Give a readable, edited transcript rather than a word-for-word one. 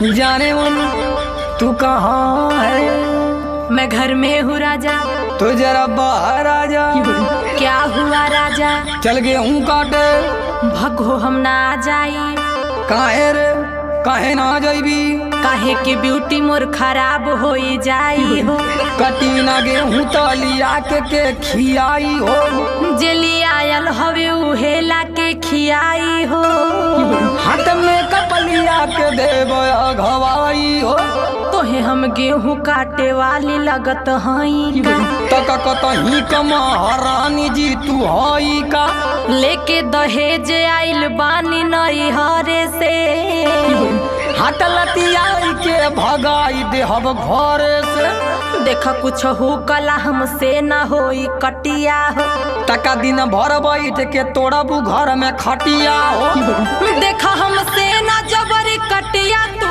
जाने मन तू कहाँ है? मैं घर में हूँ राजा। तो जरा बाहर आ जा। क्या हुआ राजा? चल गेहूं काटे। भगो हम ना आ जाई। काहे रे काहे ना जाइबी? काहे के ब्यूटी मोर खराब हो जाई हो। कटी ना गेहूं तलिया के खियाई हो। जेली आयल हवे उहेला के खियाई हो। हाथ में कपलिया के देव घवाई हो। तोहे हम गेहूं काटे वाली लगत हई का? तक कतही कमहारानी जी तू हई का? लेके दहेज आइल बानी नई हरे से। हाथ लतियाई के भगाई देहब घरे से। देखा कुछ हो कला हमसे न होई कटिया हो। तका दिन भर बैठ के तोड़बू घर में खटिया हो। देखा हमसे न जबरी कटिया तू